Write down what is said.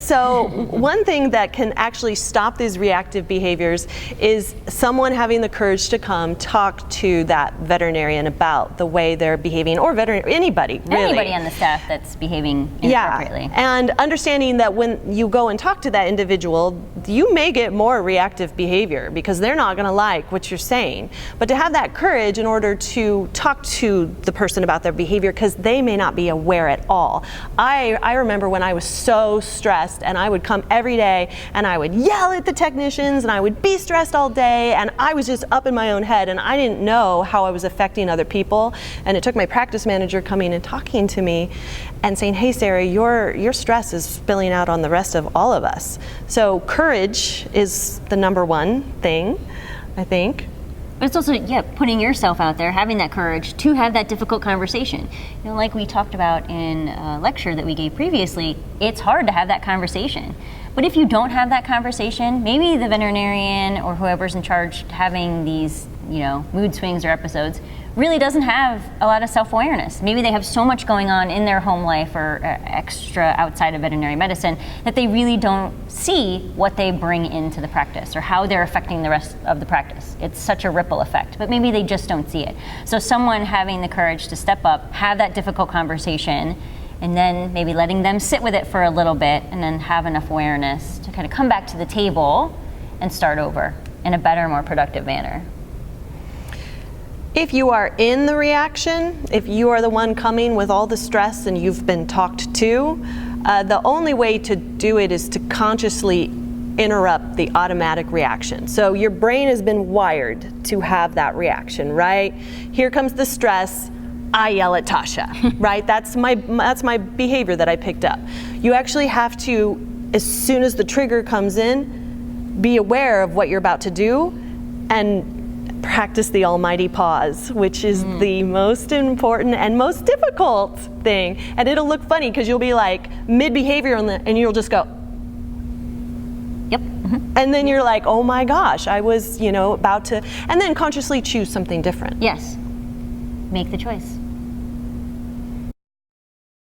So one thing that can actually stop these reactive behaviors is someone having the courage to come talk to that veterinarian about the way they're behaving, or anybody really. Anybody on the staff that's behaving inappropriately. Yeah, and understanding that when you go and talk to that individual, you may get more reactive behavior because they're not going to like what you're saying. But to have that courage in order to talk to the person about their behavior, because they may not be aware at all. I remember when I was so stressed, and I would come every day and I would yell at the technicians and I would be stressed all day, and I was just up in my own head and I didn't know how I was affecting other people. And it took my practice manager coming and talking to me and saying, hey Sarah, your stress is spilling out on the rest of all of us. So courage is the number one thing, I think. But it's also, putting yourself out there, having that courage to have that difficult conversation. You know, like we talked about in a lecture that we gave previously, it's hard to have that conversation. But if you don't have that conversation, maybe the veterinarian or whoever's in charge having these, mood swings or episodes really doesn't have a lot of self-awareness. Maybe they have so much going on in their home life or extra outside of veterinary medicine that they really don't see what they bring into the practice or how they're affecting the rest of the practice. It's such a ripple effect, but maybe they just don't see it. So someone having the courage to step up, have that difficult conversation, and then maybe letting them sit with it for a little bit and then have enough awareness to kind of come back to the table and start over in a better, more productive manner. If you are in the reaction, if you are the one coming with all the stress and you've been talked to, the only way to do it is to consciously interrupt the automatic reaction. So your brain has been wired to have that reaction, right? Here comes the stress, I yell at Tasha, right? That's my behavior that I picked up. You actually have to, as soon as the trigger comes in, be aware of what you're about to do and practice the almighty pause, which is the most important and most difficult thing. And it'll look funny because you'll be like mid-behavior and you'll just go, yep. And then you're like, oh my gosh, I was, about to, and then consciously choose something different. Yes. Make the choice.